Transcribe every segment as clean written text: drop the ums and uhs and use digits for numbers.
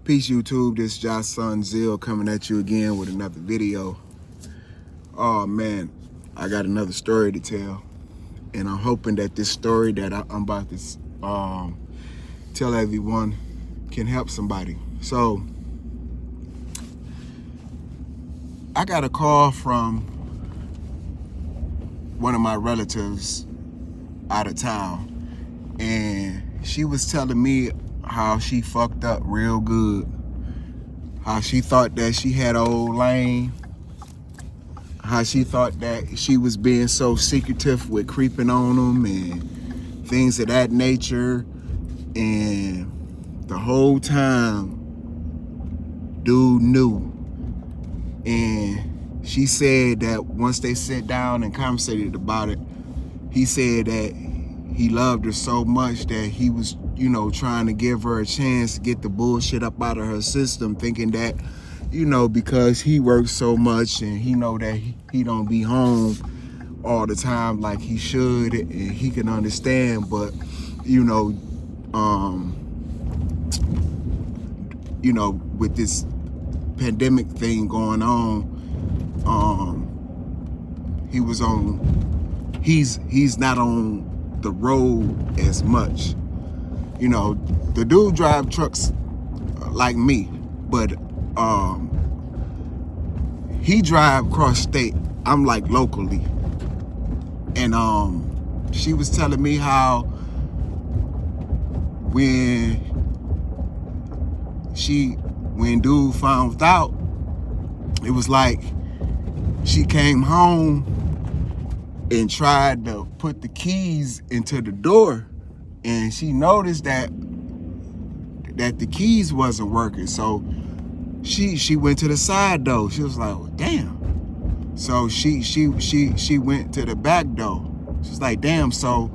Peace YouTube, this Josh Son Zill coming at you again with another video. Oh man, I got another story to tell. And I'm hoping that this story that I'm about to tell everyone can help somebody. So, I got a call from one of my relatives out of town. And she was telling me how she fucked up real good. How she thought that she had old lane. How she thought that she was being so secretive with creeping on them and things of that nature. And the whole time, dude knew. And she said that once they sat down and conversated about it, he said that he loved her so much that he was, trying to give her a chance to get the bullshit up out of her system, thinking that, because he works so much and he know that he don't be home all the time like he should, and he can understand, but, with this pandemic thing going on, he's not on the road as much. The dude drive trucks like me, but he drive cross state. I'm like locally. And she was telling me how when dude found out, it was like she came home and tried to put the keys into the door, and she noticed that the keys wasn't working. So she went to the side door. She was like, well, damn. So she went to the back door. She's like, damn. So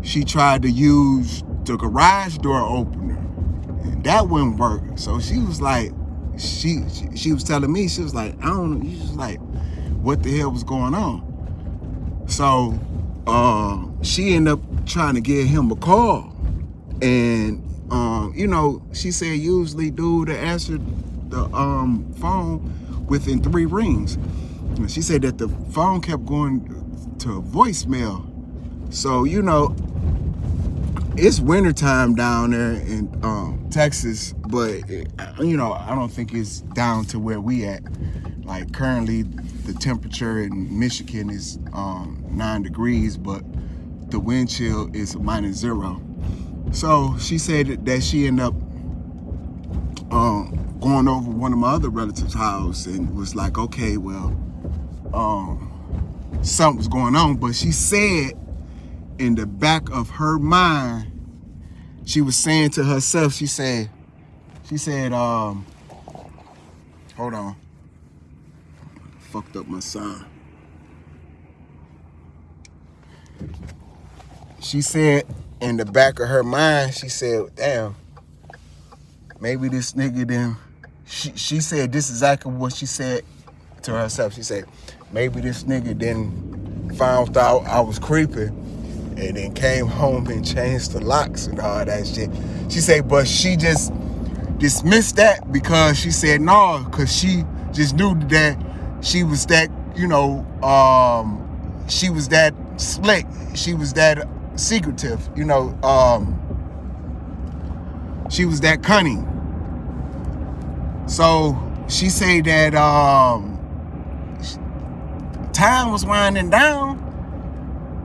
she tried to use the garage door opener, and that wouldn't work. So she was like, she was telling me, she was like, I don't know. She was like, what the hell was going on? So she ended up trying to give him a call, and she said usually dude answered the phone within 3 rings. And she said that the phone kept going to voicemail. So it's wintertime down there in Texas, but I don't think it's down to where we at. Like currently the temperature in Michigan is 9 degrees, but the wind chill is -0. So she said that she ended up going over one of my other relatives' house and was like, okay, well, something was going on. But she said in the back of her mind, she was saying to herself, she said, hold on. Fucked up my sound. She said in the back of her mind, she said, damn, maybe this nigga then, she said this is exactly what she said to herself. She said, maybe this nigga then found out I was creeping and then came home and changed the locks and all that shit. She said, but she just dismissed that because she said no, because she just knew that she was that, she was that slick. She was that secretive, she was that cunning. So she said that time was winding down,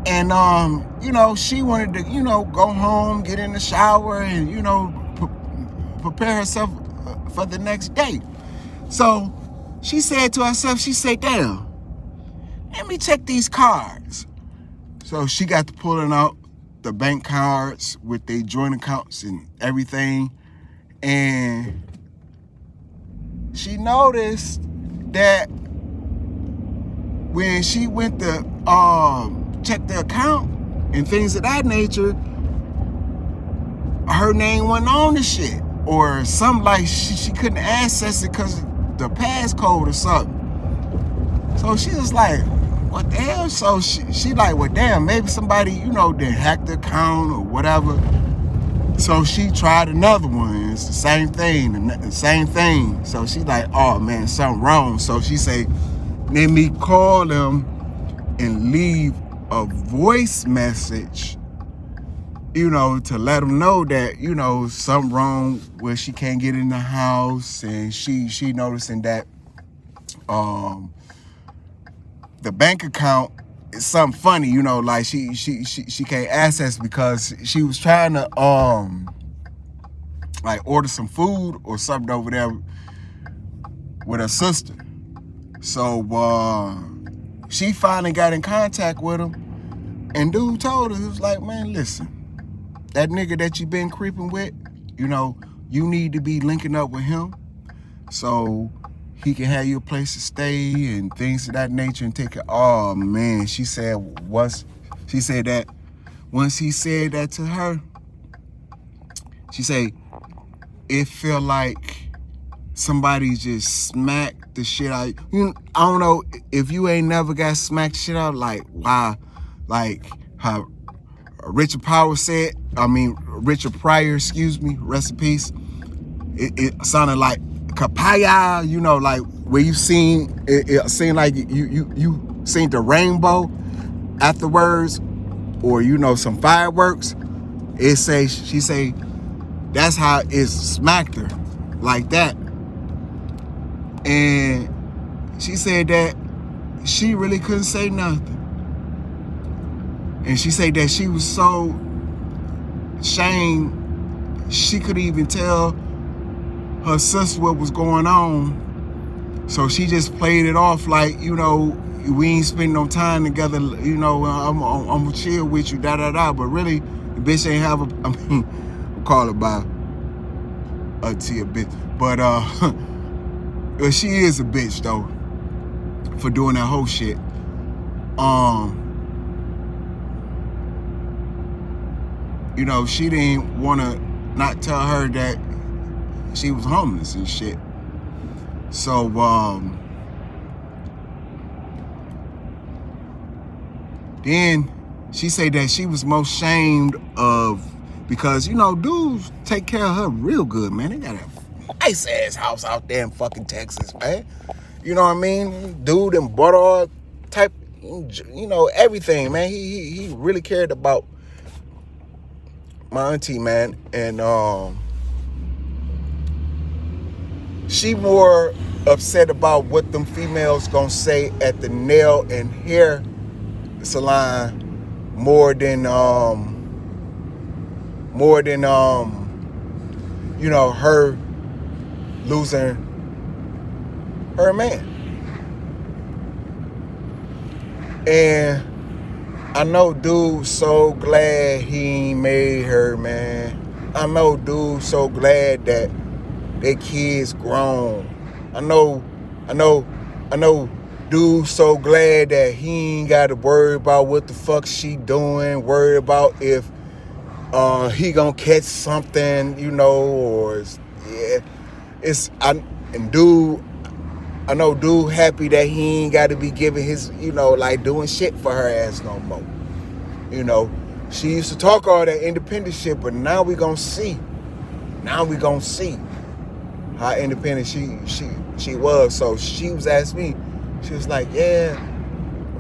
and she wanted to go home, get in the shower, and prepare herself for the next day. So she said to herself, she said, damn, let me check these cards. So she got to pulling out the bank cards with their joint accounts and everything. And she noticed that when she went to check the account and things of that nature, her name wasn't on the shit. Or something like she couldn't access it because of the passcode or something. So she was like, what the hell? So she like, well, damn, maybe somebody, then hacked the account or whatever. So she tried another one. It's the same thing, the same thing. So she like, oh man, something wrong. So she say, let me call them and leave a voice message, you know, to let them know that, you know, something wrong where she can't get in the house, and she noticing that the bank account is something funny, you know, like she can't access because she was trying to like order some food or something over there with her sister. So she finally got in contact with him, and dude told her, he was like, man, listen, that nigga that you been creeping with, you know, you need to be linking up with him so he can have you a place to stay and things of that nature and take it. Oh man, she said once he said that to her, she said it felt like somebody just smacked the shit out. You, I don't know if you ain't never got smacked shit out, like wow, like how Richard Pryor, excuse me, rest in peace. It sounded like kapaya, you know, like where you seen it seemed like you seen the rainbow afterwards, or you know, some fireworks. She say that's how it smacked her, like that. And she said that she really couldn't say nothing. And she said that she was so ashamed she couldn't even tell her sister what was going on. So she just played it off like, you know, we ain't spending no time together, you know, I'm gonna chill with you, da-da-da. But really, the bitch ain't have I'll call her by a T a bitch. But she is a bitch though for doing that whole shit. You know, she didn't want to not tell her that she was homeless and shit. So then she said that she was most shamed of, because, you know, dudes take care of her real good, man. They got a nice ass house out there in fucking Texas, man. You know what I mean? Dude and bought all type, you know, everything, man. He really cared about my auntie, man. And she more upset about what them females gonna say at the nail and hair salon more than you know, her losing her man. And I know dude so glad he made her, man. I know dude so glad that their kids grown. I know dude so glad that he ain't got to worry about what the fuck she doing, worry about if he gonna catch something, you know, or I know dude happy that he ain't got to be giving his, you know, like doing shit for her ass no more. You know, she used to talk all that independent shit, but now we gonna see. Now we gonna see how independent she was. So she was asking me, she was like, yeah,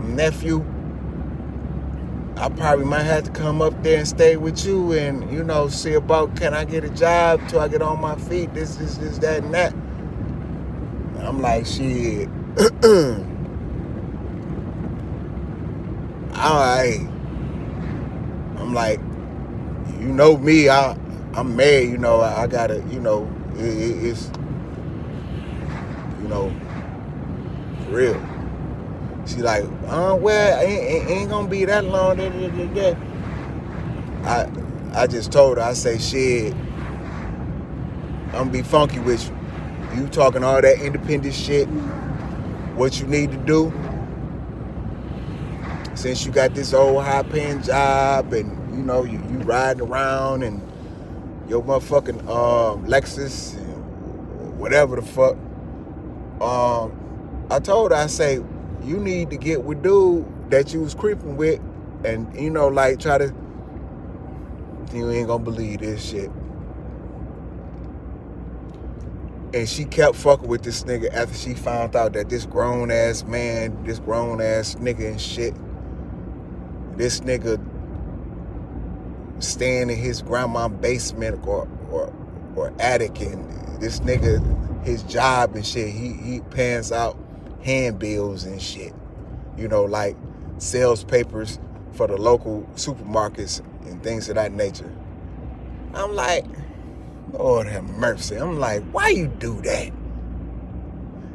nephew, I probably might have to come up there and stay with you and, you know, see about, can I get a job till I get on my feet, this, that, and that. And I'm like, shit. I'm like, you know me, I'm married, you know, I gotta, you know, it's, you know, for real. She like, well, it ain't gonna be that long. I just told her, I say, shit, I'm gonna be funky with you. You talking all that independent shit, what you need to do, since you got this old high-paying job and, you know, you riding around and your motherfucking Lexus, whatever the fuck. I told her, I say, you need to get with dude that you was creeping with and, you know, like try to you ain't gonna believe this shit. And she kept fucking with this nigga after she found out that this grown ass man, this grown ass nigga and shit, this nigga staying in his grandma's basement or attic, and this nigga, his job and shit, he pans out handbills and shit, you know, like sales papers for the local supermarkets and things of that nature. I'm like, Lord have mercy. I'm like, why you do that?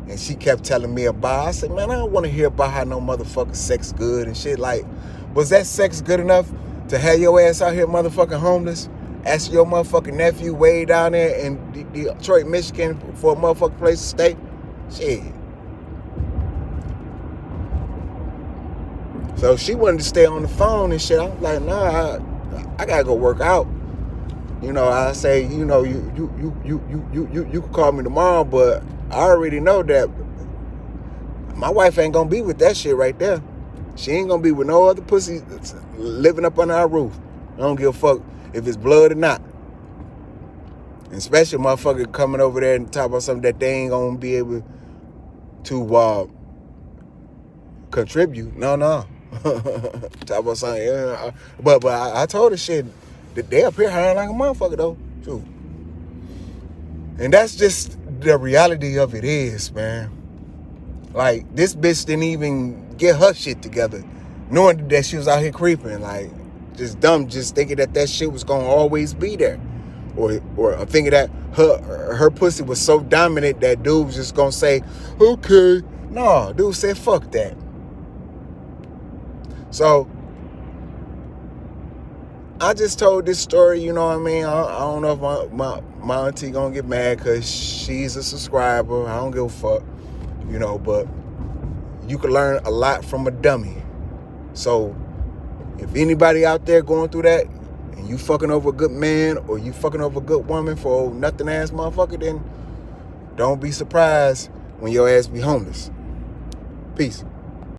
And she kept telling me about it. I said, man, I don't want to hear about how no motherfucking sex good and shit. Like, was that sex good enough to have your ass out here motherfucking homeless? Asking your motherfucking nephew way down there in Detroit, Michigan for a motherfucking place to stay? Shit. So she wanted to stay on the phone and shit. I was like, nah, I gotta go work out. You know, I say, you know, you can call me tomorrow, but I already know that my wife ain't gonna be with that shit right there. She ain't gonna be with no other pussy living up under our roof. I don't give a fuck if it's blood or not. And especially a motherfucker coming over there and talk about something that they ain't gonna be able to contribute. No. Talk about something. Yeah. But I told her shit. They up here hiring like a motherfucker though. True. And that's just the reality of it is, man. Like, this bitch didn't even get her shit together, knowing that she was out here creeping. Like, just dumb, just thinking that shit was gonna always be there. Or thinking that her pussy was so dominant that dude was just gonna say, okay. No, dude said fuck that. So I just told this story, you know what I mean? I don't know if my auntie gonna get mad because she's a subscriber. I don't give a fuck, you know, but you can learn a lot from a dummy. So if anybody out there going through that and you fucking over a good man or you fucking over a good woman for nothing ass motherfucker, then don't be surprised when your ass be homeless. Peace.